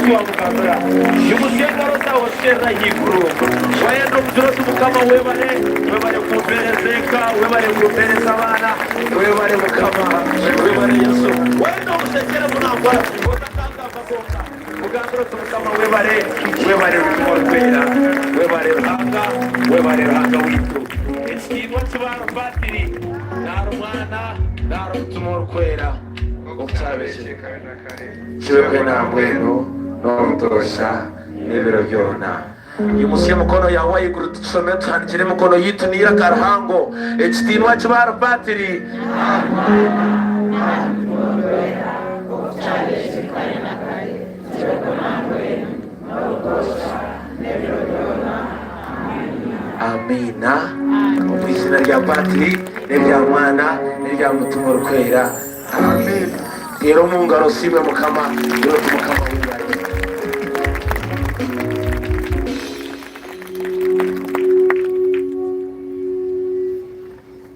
tu amukambira yumusenda rosa oshera yiguru wayendo muzrotu mukama webale kuberezeka webale kubereza abana webale mukama webale Yesu wendo musekere munangwa otakanga bakoka mugambiro tumukama webale kumorpera webale hanga witu ekirwa kibaro batiri narumwana narutumorkwera okutabesheka kiwe nambweno n'omutosha n'ebiro byona yumusye mukono yawe iguru tusome tuhandikire mukono yitu nira karahango ekitinwa kibaro batiri amina mu izina rya patiri n'irya mwana n'irya mutima urukwera amen rero mu ngaro simwe mukama rero mukama w'ingari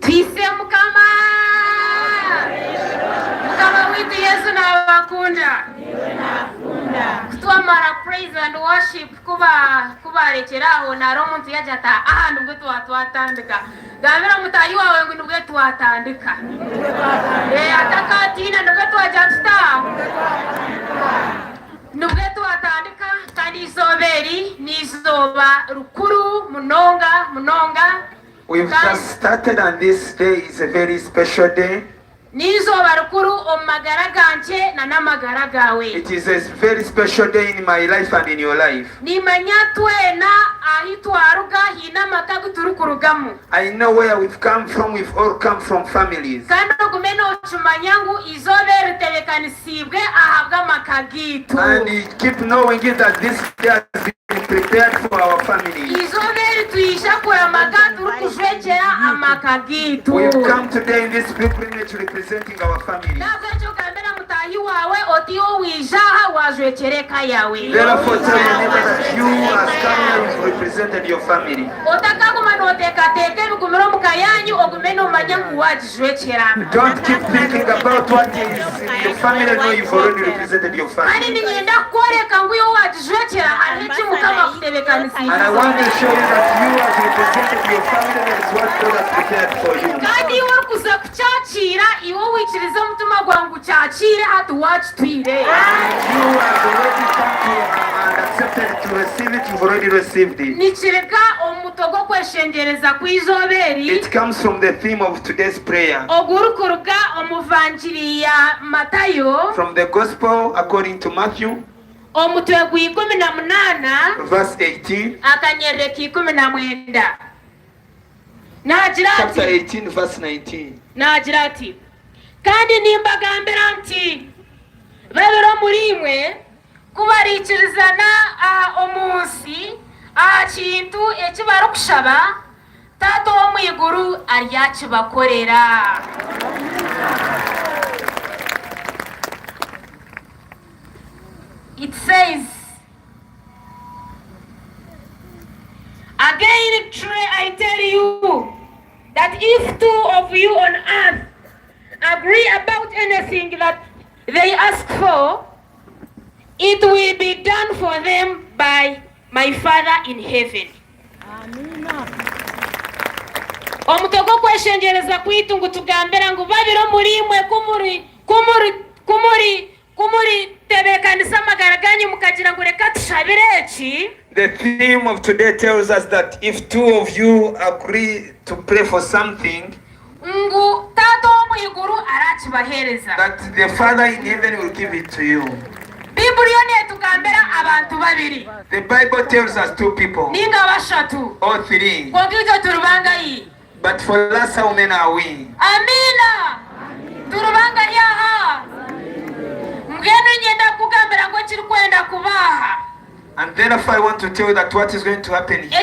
twise mukama witu Yesu n'abakunda kutwamara praise and worship kubarekeraho naro umuntu yajata ahantu ubwo twatandika gabira mutayi wawe ngo nubwo twatandika atakatina nubwo twajata nubwo twatandika kandi izoberi nizoba rukuru munonga. We've just started, and this day is a very special day. It is a very special day in my life and in your life. I know where we've come from. We've all come from families. And keep knowing it that this day has been prepared for our families. We've come today in this pilgrimage representing our family. Therefore, tell your neighbor that you as coming have represented your family. Don't keep thinking about what is in your family. No, you've already represented your family. And I want to show you that you have represented your family. That is what God has prepared for you. You have already come to and accepted to receive it. You've already received it. It comes from the theme of today's prayer. From the Gospel according to Matthew, verse 18. Chapter 18, verse 19. Kandi nimbagambira nti babiro murimwe kubarikirizana omunsi kintu ekibaro kushaba tato omwiguru aryakibakorera. It says, again I tell you that if two of you on earth agree about anything that they ask for, it will be done for them by my Father in heaven. Omutogo kweshengereza kwitu ngutugambira ngo babiro murimwe kumuri tebekanisa magaraganyi mukagira ngo reka tushabire eki. The theme of today tells us that if two of you agree to pray for something, that the Father in heaven will give it to you. The Bible tells us two people or three, but for us how many are we? Amina. And therefore I want to tell you that what is going to happen here,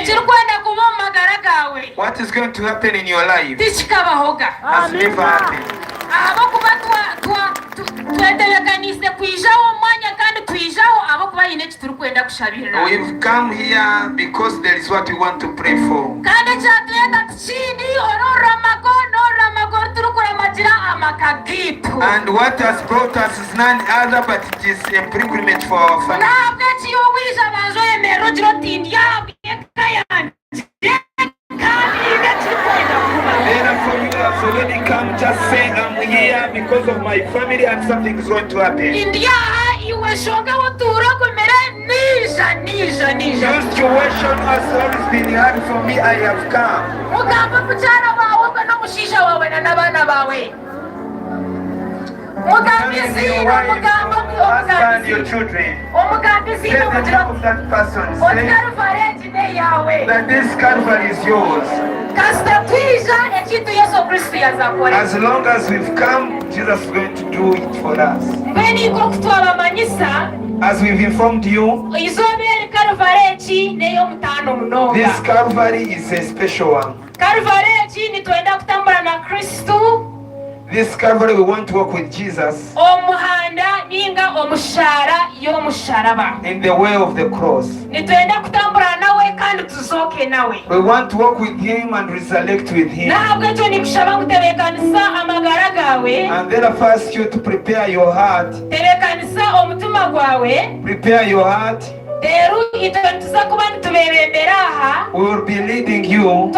what is going to happen in your life, has never happened. We've come here because there is what we want to pray for. amakagitu. And what has brought us is none other but it is a pilgrimage for our family. Ntabwo kiyowiza banzo emero girotindia bikayanje. Therefore you have already come, just say I'm here because of my family and something is going to happen. India iwe shonga wotura kumera nija. Your situation has always been hard for me, I have come. Mugamba kuchana bawe no mushisha wawe na nabana bawe. Husband, your children. Say the name of that person. Say that this Calvary is yours. As long as we've come, Jesus is going to do it for us. As we've informed you, this Calvary is a special one. This Calvary, we want to walk with Jesus in the way of the cross. We want to walk with Him and resurrect with Him. And then I ask you to prepare your heart. Prepare your heart. We will be leading you.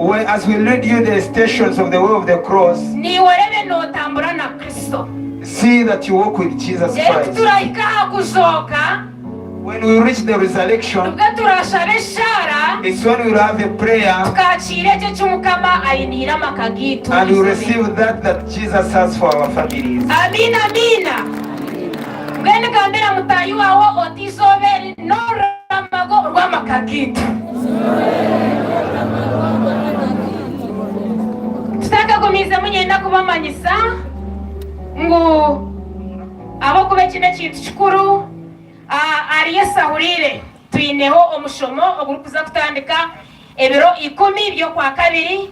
As we lead you the stations of the way of the cross, see that you walk with Jesus Christ. When we reach the resurrection, it's when we will have a prayer and we receive that Jesus has for our families. Gumiza munyenda kubamanyisa ngo abo kube kine kintu kikuru ariye sahurire tuyineho omushomo ogurukuza kutandika ebiro 10 byo kwa kabiri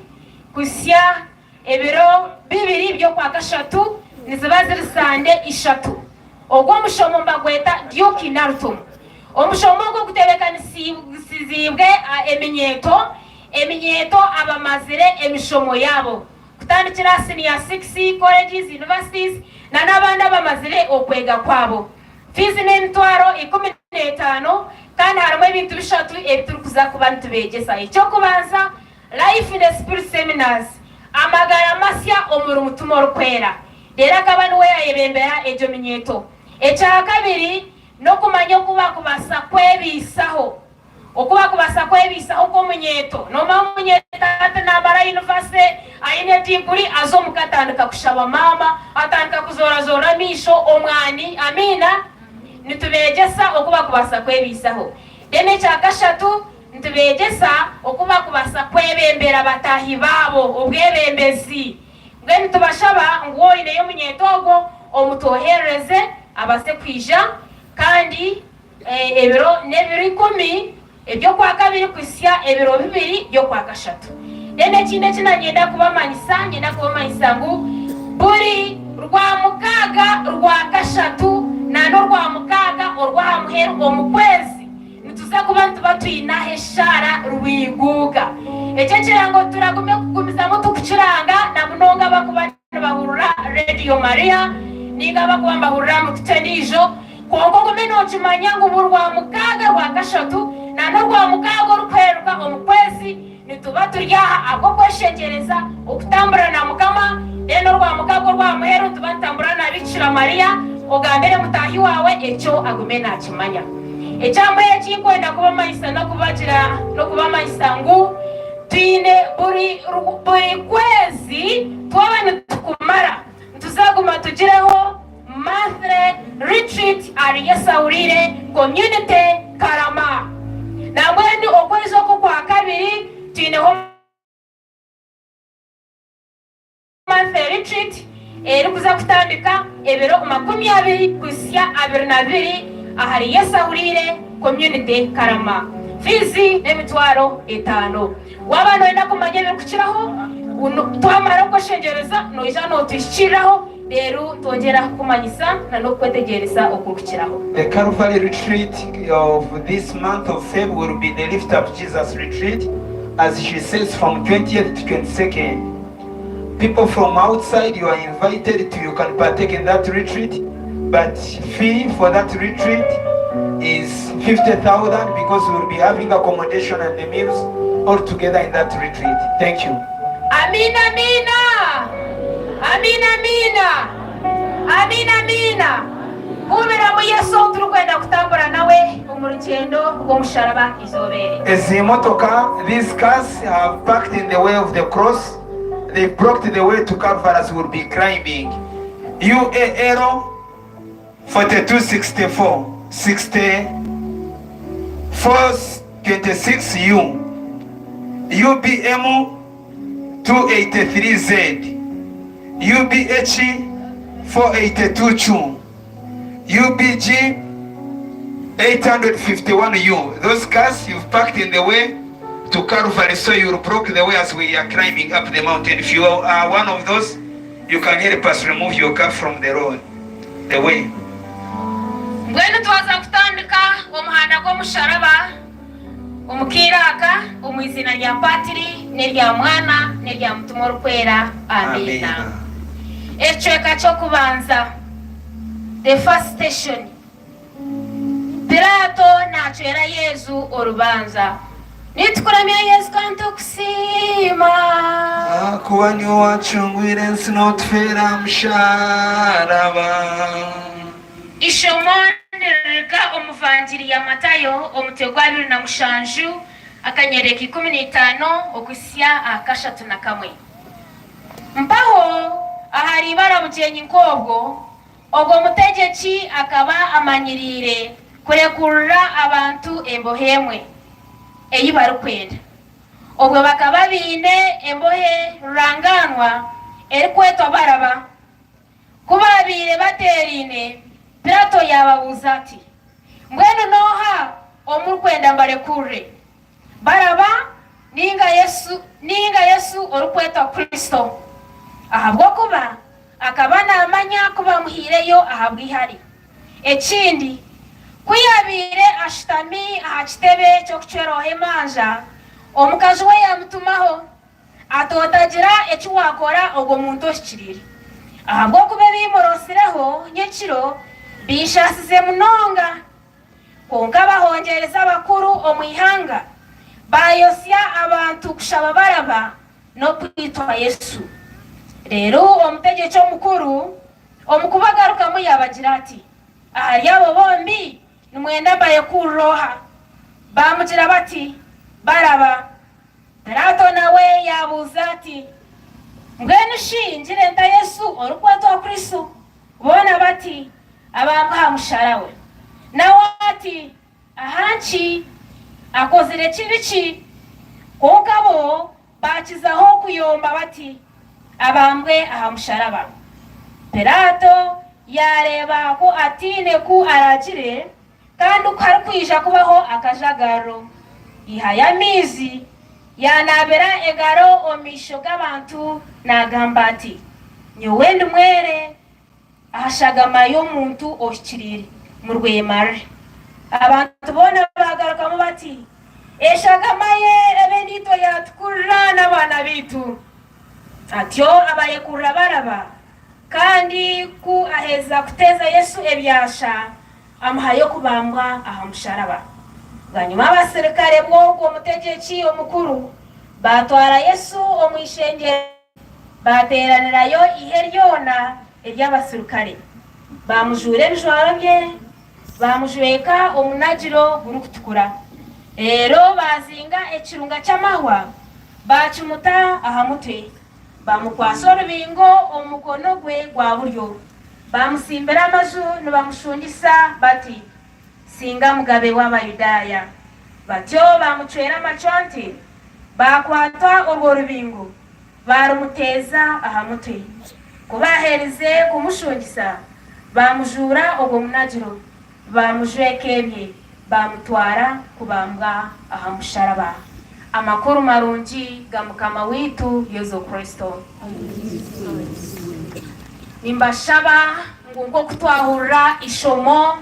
kusya ebiro 2 byo kwa gashatu nizibazira sande 3 ogwo mushomo mbagweta dyoki naruto omushomo go kutebekanisiibwe eminyeto abamazire emishomo yabo kutandikira senior 6 colleges universities na nabandi abamazire okwega kwabo fees n'emitwaro 15 kandi harimo ebintu bishatu ebiturukuza ku bantu begesa icyo kubanza life in the spirit seminars amagara masya omuru mutumo rukwera dera kabani we ayebembera ejo minyeto echa kabiri no kumanya kuba kubasa kwebisaho okuba kubasa kwebisaho ko munyeto no mamunyeto na bara university ayine tiguri azo mukatandika kushaba mama atandika kuzora misho omwani amina nitubegesa okuba kubasa kwebisaho dene cha gashatu nitubegesa okuba kubasa kwebembera batahi babo obwebembezi ngeni tubashaba ngo ine yo munyetogo omutohereze abase kwija kandi ebiro nebiri 10 ebyo kwa kabiri kusya ebiro 2 byo kwa gashatu dene kinde kinagenda kubamanyisa ngu buri rwa mukaga rwa gashatu nano rwa mukaga orwa muheru omukwezi nituza kubantu batuyina heshara rwiguga ece kirango turagume kugumiza mutu kucuranga na munonga bakubana bahurura Radio Maria ninga bakubamba bahurura mu kutendijo kongo gumeno kimanya ngo burwa mukaga rwa gashatu nano rwa mukaga rukwerwa omukwezi nituba turyaha abo kweshegereza okutambura na mukama eno rwa mukaga rwa muheru tubatambura na Bikira Maria ogambere mutahi wawe echo agumena kimanya echambo ekikwenda kuba mayisa no kubagira no kuba mayisa ngu tine buri kwezi twabane tukumara tuzaguma tugireho monthly retreat ari yesaurire community Karama nambwendi okwezi kwa kabiri tineho monthly retreat eri kuza kutandika ebiro 20 kusya 22 ahari yesaurire community Karama fizi n'emitwaro 5 wabano enda kumanya bikukiraho twamara ko shengereza no ijano tishiraho rero tongera kumanyisa na no kwetegereza okukiraho. The Calvary retreat of this month of February will be the Lift Up Jesus retreat as she says, from 20th to 22nd. People from outside, you are invited to, you can partake in that retreat, but fee for that retreat is 50,000 because we will be having accommodation and the meals all together in that retreat. Thank you. Amina, amina. Amina, amina. Amina, amina. Kubera mu Yesu turukwenda kutambura nawe umurugendo rw'umusharaba izobere. As the motocar, these cars have parked in the way of the cross. They blocked the way to Calvary as we will be climbing. UAL 4264 6426U UBM 283Z UBH 482 UBG 851U. Those cars you've parked in the way to Calvary, so you will block the way as we are climbing up the mountain. If you are one of those, you can help us remove your car from the road, the way. Mbwenu tuwaza kutandika umuhanda gw'omusharaba omukiraka omwizina lya patiri n'erya mwana n'erya mutima orukwera. Amina. Ecweka ky'okubanza, the first station, Pilato n'acwera Yesu orubanza. Nitukuramya Yesu kandi tukusiima kuba niwe wacungwire ensi n'otufeera musharaba. Ishomo nirega omuvanjiri ya Matayo omutwe gwa 27 akanyereka 15 okusya akashatu na kamwe. Mpaho ahari barabujenyi nkobwo ogwo mutegeki akaba amanyirire kurekurura abantu embohemwe eyi barukwenda. Obwo bakaba bine embohe ruranganwa erikwetwa Baraba. Kuba bire baterine, Pilato yababuza ati, mbwenu noha omurikwenda mbarekure, Baraba ninga Yesu orukwetwa Kristo. Ahabwo kuba akaba namanya kuba muhireyo ahabwihari. Ekindi kuyabire ashitami aha kitebe cyo kucweroho emanja, omukazi we yamutumaho atotagira eki wakora ogwo muntu oshikirire. Ahabwo kuba bimorosireho nyekiro bishasize munonga, konka bahongereza abakuru omwihanga bayosya abantu kushaba Baraba no kwitwa Yesu. Rero omutegeki omukuru omukubagarukamu yabagira ati, ahari abo bombi nimwenda bayekuroha. Bamugira bati Baraba. Pilato nawe yabuza ati, mbwenu shinjire nta Yesu orukwetwa Kristo. Bona bati abamba musharawe. Nawe ati ahanchi akozire kibiki. Konka bo bakizaho kuyomba bati abambwe aha musharaba. Pilato yareba ko atine ku aragire kandi ukari kwija kubaho akajagaro. Ihaya mizi yanabera egaro omisho g'abantu nagamba ati, nyowe ndumwere ahashagama y'omuntu oshikirire mu rwemare. Abantu bona bagarukamu bati, eshagama ye ebendito yatukurira n'abana bitu. Atyo abayekurira Baraba kandi ku aheza kuteza Yesu ebyasha amuhayo kubambwa aha musharaba. Bwanyuma abasirikare bw'ogwo mutegeki omukuru batwara Yesu omwishengero, bateranirayo ihe ryona ery'abasirikare. Bamujura ebijwaro bye, bamujweka omunagiro gurukutukura. Rero bazinga ekirunga ky'amahwa bakimuta aha mutwe. Bamukwasa orubingo omukono gwe gwa buryo. Bamusimbira amaju nibamushungisa bati, singa mugabe w'Abayudaya. Batyo bamucwera amaconti, bakwata urwo rubingo, barumuteza aha mutwe. Kubahereze kumushungisa, bamujura ogwo munagiro, bamujwekebye, bamutwara kubambwa aha musharaba. Amakuru marungi ga Mukama witu Yesu Kristo. Nimbashaba ngungo kutwahura ishomo.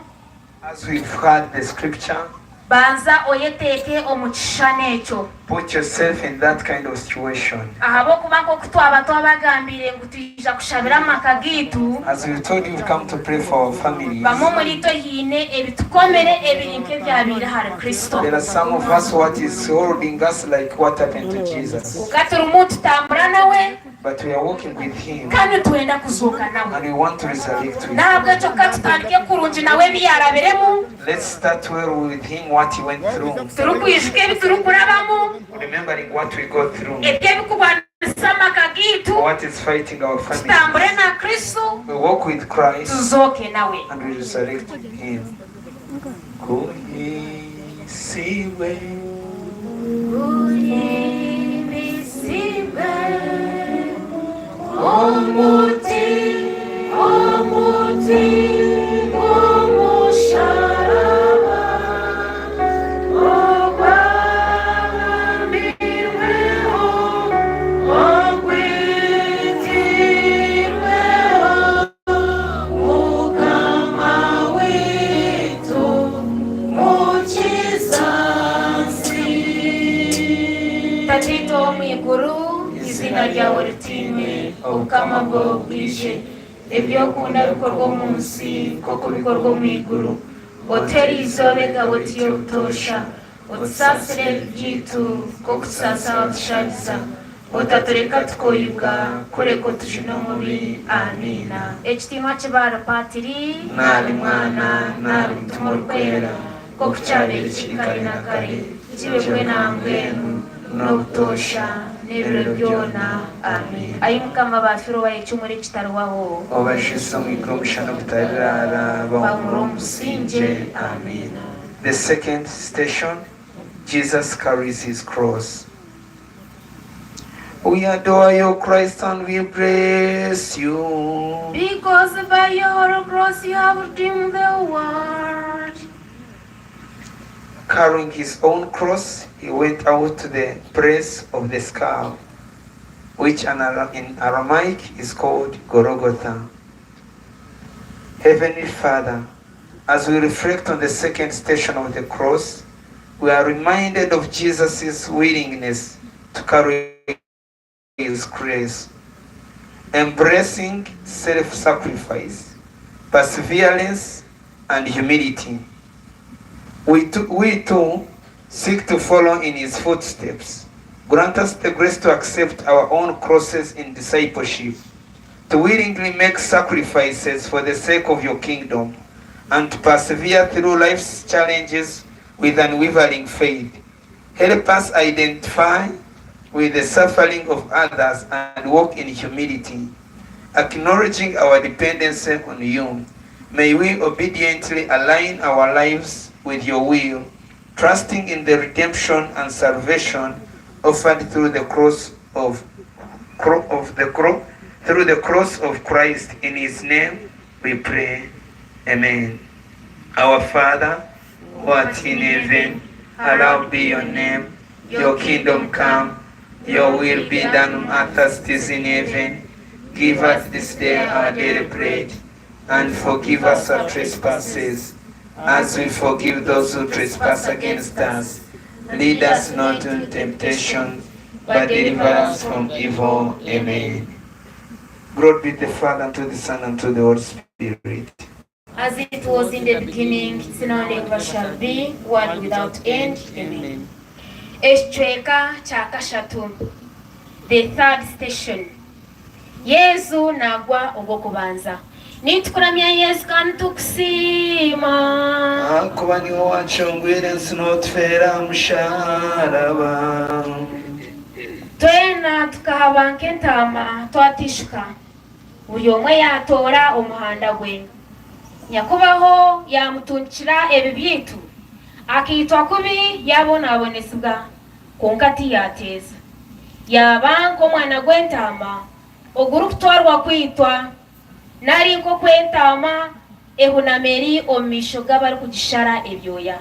As we've heard the scripture, banza oyeteke omukishane ekyo. Put yourself in that kind of situation. Ahabo kuba ko kutwaba twabagambire ngutija kushabira makagitu. As we told you, we've come to pray for our families. Bamo mulito hine ebitukomere ebirinke byabira hari Kristo. There are some of us what is holding us like what happened to Jesus. Ukaturu tambura nawe. But we are walking with him. Kandi tuenda kuzuka nawe. And we want to resurrect with him. Nabwo cyo katutandike kurunji nawe biyarabiremu. Let's start well with him what he went through. Turukuyishike biturukurabamu. Remembering what we go through. What is fighting our family. We walk with Christ and we resurrect him. Ukama bwo bwije ebyo kunda bikorwa munsi koko bikorwa mu iguru hoteli izobega botiyo tosha utsasire byitu ko kusasa washaliza utatureka tukoyibwa kureko tujino mubi amina. Ekitima kibara patiri nali mwana nali tumurkwera ko kucyabe kikari na kari kibekwe nangwenu no tosha nebiro byona amen. Ayimukama bafiro bayicumure kitarwaho obashisa mu ikromshano butarara bamuromusinje amen. The second station, Jesus carries his cross. We adore you, Christ, and we bless you. Because by your cross you have redeemed the world. Carrying his own cross, he went out to the place of the skull, which in Aramaic is called Golgotha. Heavenly Father, as we reflect on the second station of the cross, we are reminded of Jesus' willingness to carry his cross, embracing self-sacrifice, perseverance, and humility. We too seek to follow in his footsteps. Grant us the grace to accept our own crosses in discipleship, to willingly make sacrifices for the sake of your kingdom, and to persevere through life's challenges with unwavering faith. Help us identify with the suffering of others and walk in humility, acknowledging our dependency on you. May we obediently align our lives with your will, trusting in the redemption and salvation offered through the cross of Christ. In his name we pray. Amen. Our Father, who art in heaven, hallowed be your name. Your kingdom come, your will be done on earth as it is in heaven. Give us this day our daily bread, and forgive us our trespasses, as we forgive those who trespass against us. Lead us not into temptation, but deliver us from evil. Amen. Glory be to the Father, and to the Son, and to the Holy Spirit. As it was in the beginning, it's now and ever shall be, world without end. Amen. Eshchweka chakashatu. The third station. Yesu nagwa ogokubanza. Nitukuramya Yesu kandi tukusima. Kuba niwo wacungwira nsinotufera musharaba. Twena tukahaba nk'entama twatishuka. Buri omwe yatora omuhanda gwe. Nyakubaho yamutungikira ebibyitu. Akitwa kubi yabonabonesibwa konkati yateza. Yaba nk'omwana gw'entama oguru kutwarwa kwitwa nari nko kwentama ehunameri omisho g'abari kugishara ebyoya.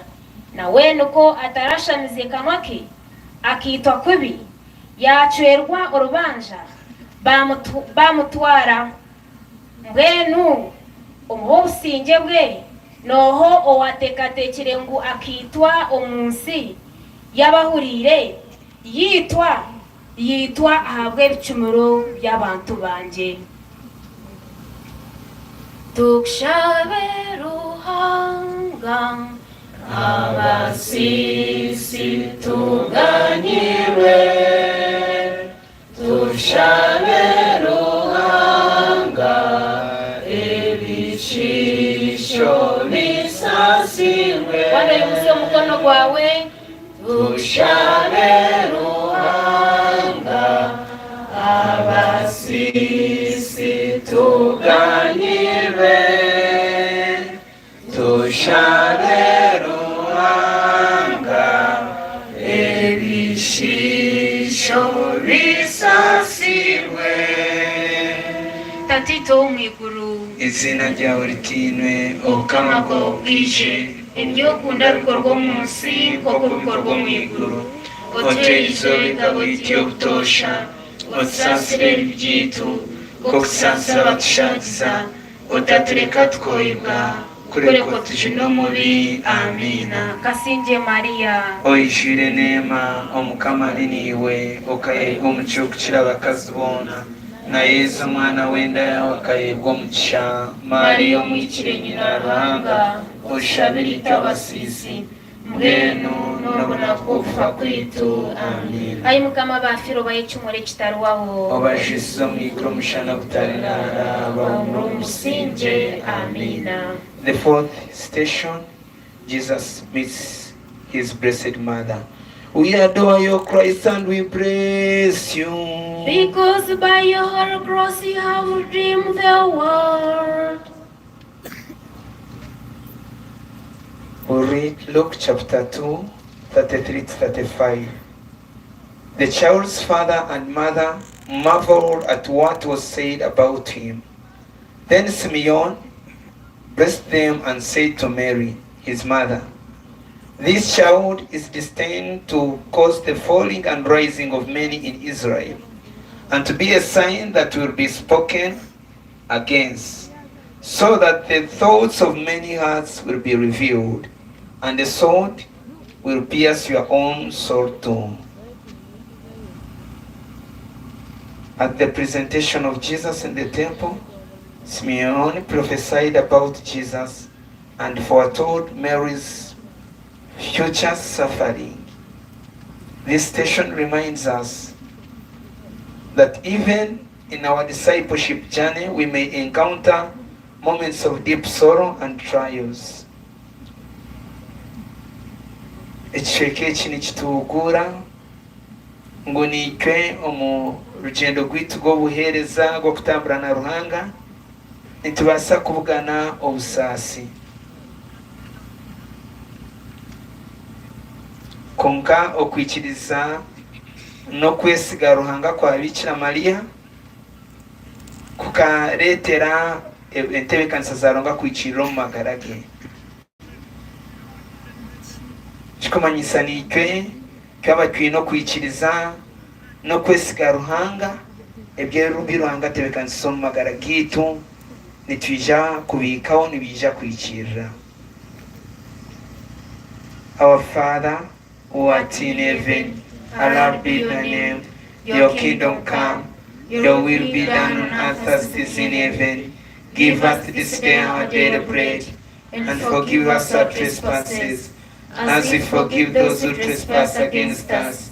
Nawe nuko atarashamize kanwa ke akitwa kubi yacwerwa orubanja bamutwara mbwenu umuho businge bwe noho owatekatekire ngu akitwa omunsi yabahurire yitwa ahabwe ebicumuro by'abantu banje. Tukushabe Ruhanga abasisi tuganyirwe, tushabe Ruhanga ebishisho bisasirwe. Wanda yumuse umukono gwawe. Tushabe Ruhanga abasisi tuganyirwe, tushabe Ruhanga ebishisho bisasirwe. Tatito mwiguru, izina ryawe ritinwe, ubukama bwawe bwije, ibyo ukunda bikorwa munsi koko bikorwa mwiguru. Otezo bigabitiyo butosha, otsasire ibyitu, kokusasira batushakiza, otatureka twoyibwa, kureko tuje no mubi. Amina. Kasinje Maria, oyishire nema, omukama ari niwe, okayebwa umucyo kukira bakazibona, na Yesu mwana wenda yawe akayebwa umugisha. Mariya umwikire nyina Ruhanga, ushabirita abasisi mbwenu nobona kufa kwitu. Amina. Ayi mukama bafiro bayicumure kitaruwaho, obashizo mwikro mushana kutarira bamuru musinje. Amina. The fourth station, Jesus meets his blessed mother. We adore you, Christ, and we praise you, because by your cross you have redeemed the world. We read Luke chapter 2, 33 to 35. The child's father and mother marveled at what was said about him. Then Simeon blessed them and said to Mary, his mother, "This child is destined to cause the falling and rising of many in Israel, and to be a sign that will be spoken against, so that the thoughts of many hearts will be revealed, and the sword will pierce your own soul too." At the presentation of Jesus in the temple, Simeon prophesied about Jesus and foretold Mary's future suffering. This station reminds us that even in our discipleship journey, we may encounter moments of deep sorrow and trials. Ekisheke eki nikituhugura ngo nitwe omu rugendo rwitu rw'obuheereza rw'okutambura na Ruhanga nitubaasa kubugana obusaasi. Konka okwikiriza n'okwesiga Ruhanga kwa Bikira Mariya kukareetera entebeekanisa za Ruhanga kwikirira omu magara ge. Kikumanyisa nitwe twaba twine okwikiriza n'okwesiga Ruhanga ebyo Ruhanga atebeekanisa omu magara gaitu nitwija kubiikaho nibija kwikirira. Our Father, who art in heaven, hallowed be thy name. Your kingdom come, your will be done on earth as it is in heaven. Give us this day our daily bread, and forgive us our trespasses, as we forgive those who trespass against us.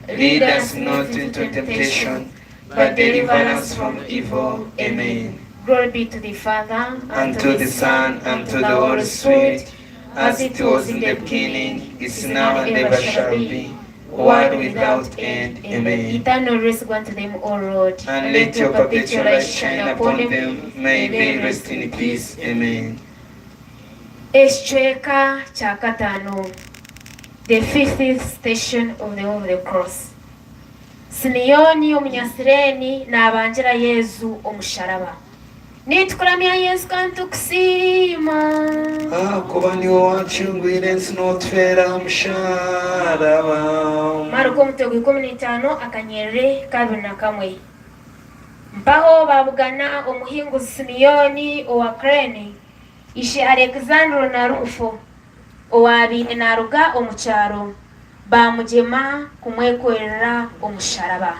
Lead us not into temptation, but deliver us from evil. Amen. Glory be to the Father, and to the Son, and to the Holy Spirit, as it was in the beginning, is now, and ever shall be, world without end. Amen. Eternal rest grant them, O Lord, and let your perpetual light shine upon them. May they rest in peace. Amen. Eshchweka cha katano, the fifth station of the cross. Simeoni omunyasireni n'abanjira Yesu omusharaba. Nitukuramya Yesu kantukusima. Kuba niwe wacungwire ensi n'otufeera omusharaba. Marko omutego 15 akanyerere 21. Mpaho babugana omuhinguzi Simeoni owa Kurene ishe Alexandro na Rufo owabine naruga omukyalo bamugema kumwekorera omusharaba.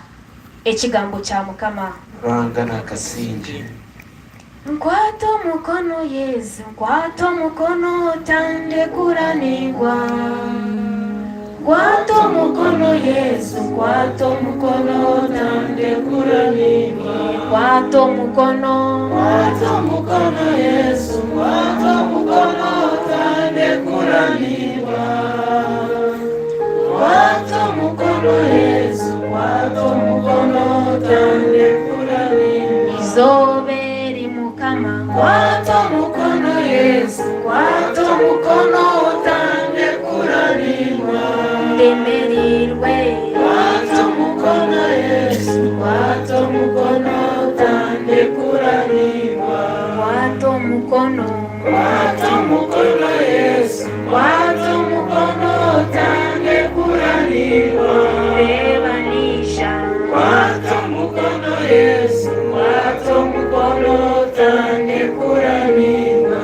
Ekigambo kya Mukama. Rwanga nakasinje. Nkwata mukono Yesu, nkwata mukono tande kuranirwa. Nkwata mukono Yesu, nkwata mukono tande kuranirwa. Nkwata mukono Yesu, nkwata mukono tande kuranirwa. Nkwata mukono Yesu, nkwata mukono tande kuranirwa. Izoberi Mukama, nkwata mukono Yesu, nkwata mukono tande kuranirwa. Ndemerirwe, nkwata mukono Yesu, nkwata mukono tande kuranirwa. Nkwata mukono Yesu, nkwata mukono tande kuranirwa. Rebanisha, nkwata mukono Yesu, nkwata mukono tande kuranirwa.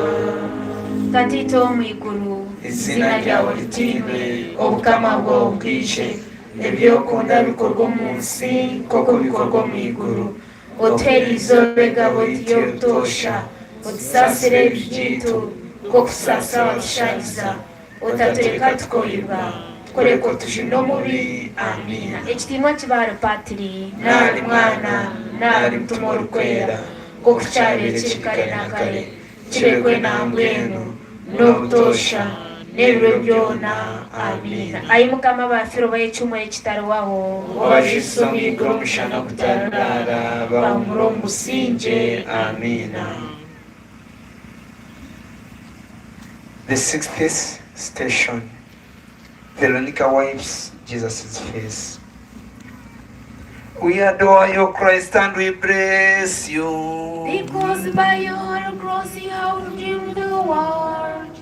Tatito mwiguru, izina ryawe ritinwe, obukama bwawe bwije, ebyokunda bikorwa mu nsi koko bikorwa mu iguru. oteri izobegabo tiyotosha, otusasire ebijitu kokusasa watushayiza, otatureka tukoyibwa, tukoreko tujine omubi. Amina. Ekitinwa kibare patiri, Nali mwana, nali mutuma orukwera, kokukyabire kiri kare na kare, kirekwe nambwenu n'obutosha n'ebiro byona. Amina. Ayi Mukama bafiro bayecumwe ekitaruwaho, wajise omwiguru omushana gutarara, bamura omusinje. Amina. The 60th station. Veronica wipes Jesus' face. We adore you, Christ, and we bless you. because by your cross you have redeemed the world.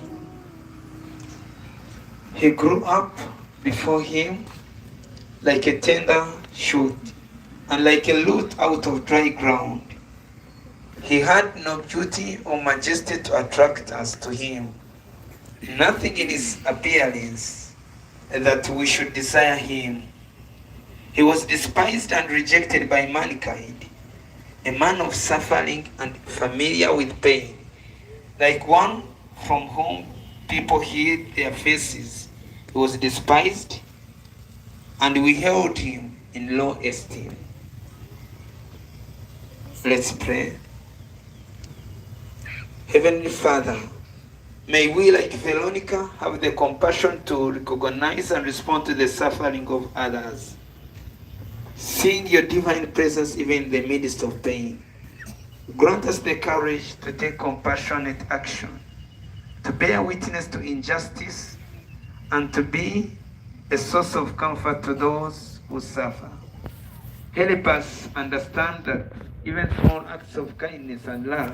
He grew up before him like a tender shoot and like a lute out of dry ground. He had no beauty or majesty to attract us to him, nothing in his appearance that we should desire him. He was despised and rejected by mankind, a man of suffering and familiar with pain, like one from whom people hid their faces. He was despised, and we held him in low esteem. Let's pray. Heavenly Father, may we, like Veronica, have the compassion to recognize and respond to the suffering of others, seeing your divine presence even in the midst of pain. Grant us the courage to take compassionate action, to bear witness to injustice, and to be a source of comfort to those who suffer. Help us understand that even small acts of kindness and love